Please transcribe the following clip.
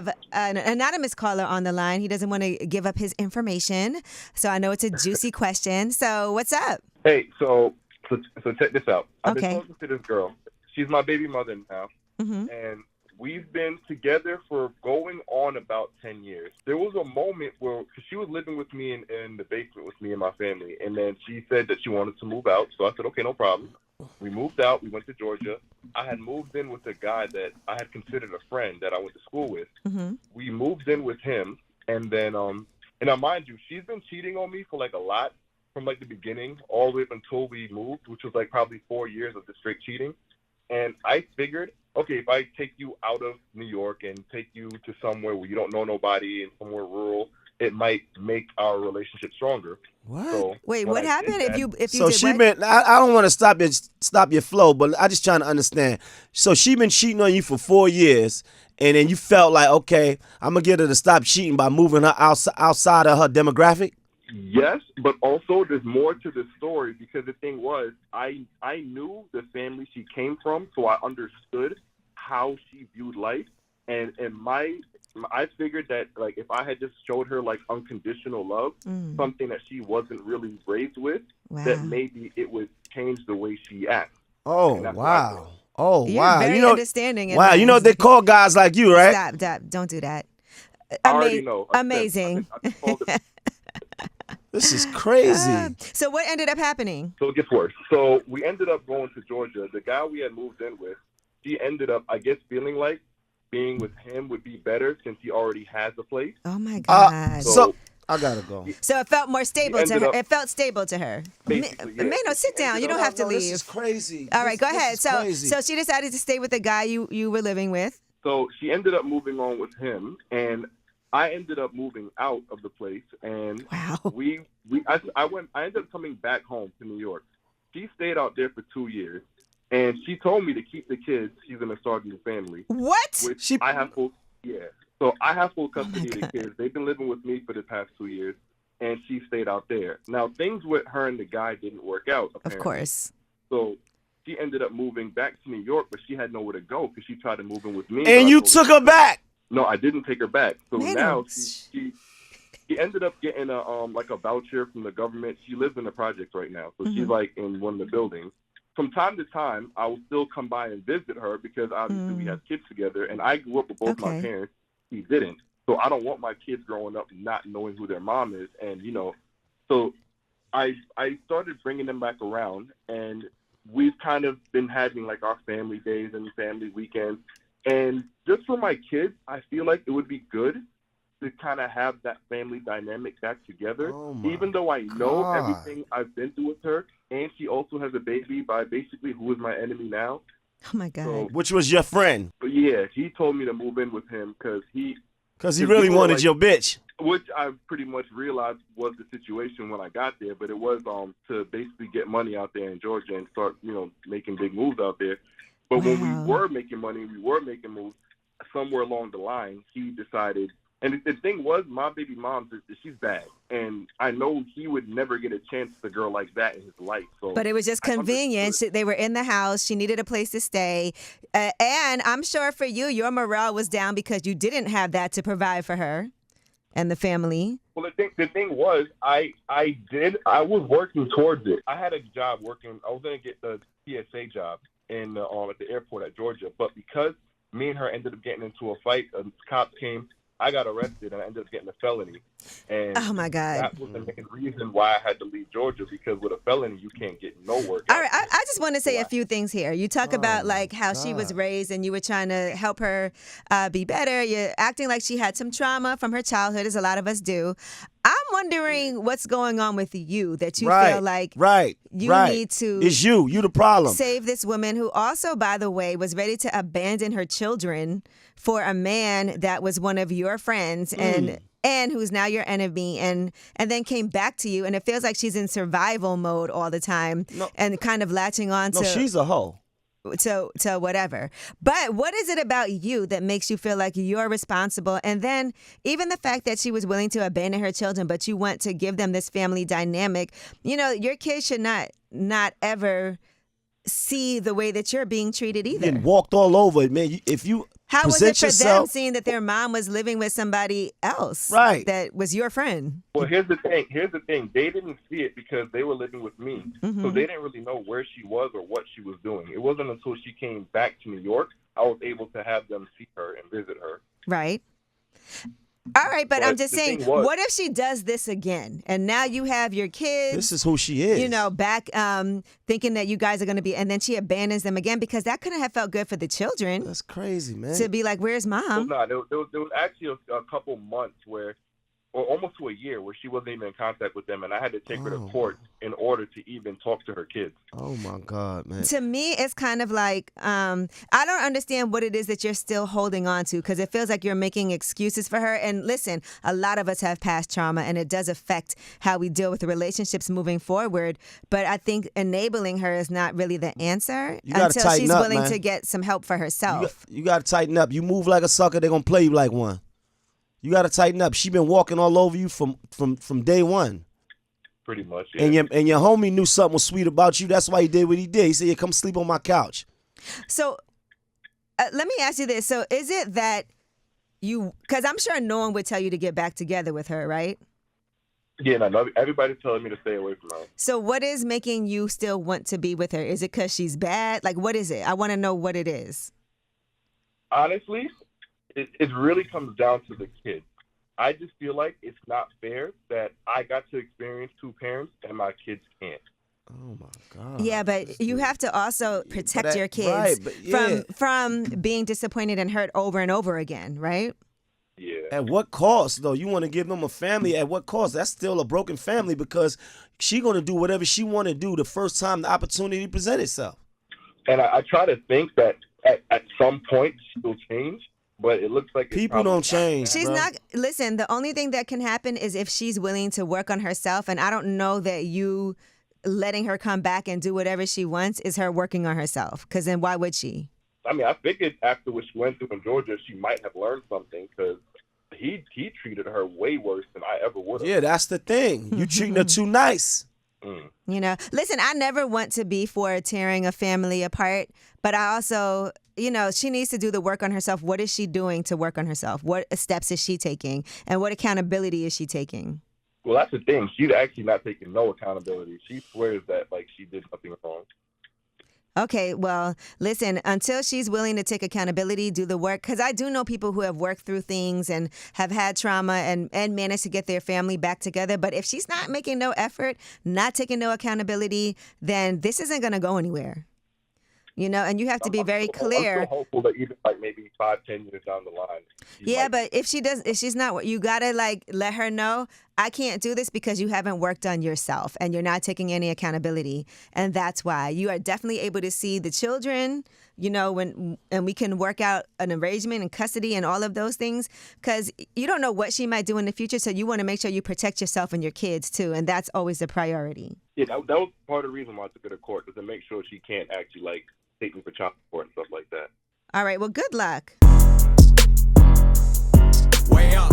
have an anonymous caller on the line. He doesn't want to give up his information, so I know it's a juicy question. So what's up? Hey, so check this out. I've Okay. been talking to this girl. She's my baby mother now, and we've been together for going on about 10 years. There was a moment where, cause she was living with me in the basement with me and my family, and then she said that she wanted to move out. So I said, okay, no problem. We moved out. We went to Georgia. I had moved in with a guy that I had considered a friend that I went to school with. We moved in with him, and then, and now mind you, she's been cheating on me for like a lot from like the beginning all the way up until we moved, which was like probably 4 years of the straight cheating. And I figured, okay, if I take you out of New York and take you to somewhere where you don't know nobody and somewhere rural, it might make our relationship stronger. What? So Wait, when what I happened did if you So did she what? been. I don't want to stop your flow, but I just trying to understand. So she been cheating on you for 4 years, and then you felt like, okay, I'm gonna get her to stop cheating by moving her outside of her demographic. Yes, but also there's more to the story, because the thing was, I knew the family she came from, so I understood how she viewed life, and I figured that like if I had just showed her like unconditional love, something that she wasn't really raised with, that maybe it would change the way she acts. Oh And that's what I wow! thought. Oh You're wow! very You know, understanding. and wow! You know what nice. they call guys like you, right? Stop! Don't do that. I already know. Amazing. I just called it. This is crazy. So what ended up happening? So it gets worse. So we ended up going to Georgia. The guy we had moved in with, he ended up, I guess, feeling like being with him would be better since he already has a place. Oh my God. So I gotta go. So it felt more stable to her. It felt stable to her. Basically, yeah. Mano, sit down. You don't have to leave. This is crazy. All right, go ahead. This is crazy. So she decided to stay with the guy you were living with. So she ended up moving on with him, and I ended up moving out of the place, and Wow. I ended up coming back home to New York. She stayed out there for 2 years, and she told me to keep the kids. She's gonna start a new family. What? Which I have full So I have full custody of the kids. They've been living with me for the past 2 years, and she stayed out there. Now things with her and the guy didn't work out, apparently. Of course. So she ended up moving back to New York, but she had nowhere to go because she tried to move in with me. And you took her back. No, I didn't take her back. So Man, now she ended up getting a voucher from the government. She lives in the project right now, so she's like in one of the buildings. From time to time, I will still come by and visit her because obviously we have kids together, and I grew up with both my parents. He didn't, so I don't want my kids growing up not knowing who their mom is, and so I started bringing them back around, and we've kind of been having like our family days and family weekends. And just for my kids, I feel like it would be good to kind of have that family dynamic back together, even though I know everything I've been through with her. And she also has a baby by basically who is my enemy now. Oh, my God. So, Which was your friend. but yeah, he told me to move in with him because he really wanted your bitch. Which I pretty much realized was the situation when I got there. But it was to basically get money out there in Georgia and start, making big moves out there. But when we were making money, we were making moves, somewhere along the line, he decided, and the thing was, my baby mom, she's bad. And I know he would never get a chance with a girl like that in his life. So, but it was just convenient. They were in the house. She needed a place to stay. And I'm sure for you, your morale was down because you didn't have that to provide for her and the family. Well, the thing was, I was working towards it. I had a job working. I was going to get the TSA job in at the airport at Georgia, but because me and her ended up getting into a fight, cops came, I got arrested, and I ended up getting a felony. And oh my God, that was the main reason why I had to leave Georgia, because with a felony you can't get no work. All right, I just want to say a few things here. You talk about like how she was raised, and you were trying to help her be better. You're acting like she had some trauma from her childhood, as a lot of us do. I'm wondering what's going on with you that you feel like you need to. It's you the problem. Save this woman who also, by the way, was ready to abandon her children for a man that was one of your friends and who's now your enemy, and then came back to you. And it feels like she's in survival mode all the time and kind of latching on to. No, she's a hoe. To whatever. But what is it about you that makes you feel like you're responsible? And then even the fact that she was willing to abandon her children, but you want to give them this family dynamic. Your kids should not ever see the way that you're being treated either. And walked all over, man. If you How was it present for them yourself. seeing that their mom was living with somebody else Right. that was your friend? Well, here's the thing. They didn't see it because they were living with me. Mm-hmm. So they didn't really know where she was or what she was doing. It wasn't until she came back to New York I was able to have them see her and visit her. Right. All right, but I'm just the saying, thing was- what if she does this again? And now you have your kids. This is who she is. You know, back thinking that you guys are going to be, and then she abandons them again, because that couldn't have felt good for the children That's crazy, man. to be like, where's mom? Well, no, there was actually a couple months where, or almost to a year, where she wasn't even in contact with them, and I had to take her to court in order to even talk to her kids. Oh my God, man. To me, it's kind of like, I don't understand what it is that you're still holding on to, because it feels like you're making excuses for her. And listen, a lot of us have past trauma, and it does affect how we deal with the relationships moving forward. But I think enabling her is not really the answer You gotta until tighten she's up, willing man. to get some help for herself. You got to tighten up. You move like a sucker, they're going to play you like one. You got to tighten up. She been walking all over you from day one. Pretty much, yeah. And your homie knew something was sweet about you. That's why he did what he did. He said, "Yeah, come sleep on my couch." So let me ask you this. So is it that you, because I'm sure no one would tell you to get back together with her, right? Yeah, no, everybody's telling me to stay away from her. So what is making you still want to be with her? Is it because she's bad? Like, what is it? I want to know what it is. Honestly, it really comes down to the kid. I just feel like it's not fair that I got to experience two parents and my kids can't. Oh my God. Yeah, but you have to also protect your kids right, but yeah. from being disappointed and hurt over and over again, right? Yeah. At what cost, though? You want to give them a family. At what cost? That's still a broken family, because she going to do whatever she want to do the first time the opportunity present itself. And I try to think that at some point she'll change, but it looks like it's People probably don't change. She's bro. not, listen, the only thing that can happen is if she's willing to work on herself. And I don't know that you letting her come back and do whatever she wants is her working on herself. Because then why would she? I mean, I figured after what she went through in Georgia, she might have learned something, because he treated her way worse than I ever would have. Yeah, that's the thing. You treating her too nice. You know, listen, I never want to be for tearing a family apart, but I also, you know, she needs to do the work on herself. What is she doing to work on herself? What steps is she taking? And what accountability is she taking? Well, that's the thing. She's actually not taking no accountability. She swears that, like, she did nothing wrong. Okay, well, listen, until she's willing to take accountability, do the work, because I do know people who have worked through things and have had trauma and managed to get their family back together. But if she's not making no effort, not taking no accountability, then this isn't going to go anywhere. You know, and you have to be very clear. I'm still hopeful that even like maybe 5-10 years down the line. Yeah, but if she's not, you gotta like let her know, I can't do this because you haven't worked on yourself and you're not taking any accountability, and that's why. You are definitely able to see the children, you know, and we can work out an arrangement and custody and all of those things, because you don't know what she might do in the future, so you want to make sure you protect yourself and your kids too, and that's always the priority. Yeah, that was part of the reason why I took her to court, was to make sure she can't actually like take me for child support and stuff like that. All right, well, good luck. Way up.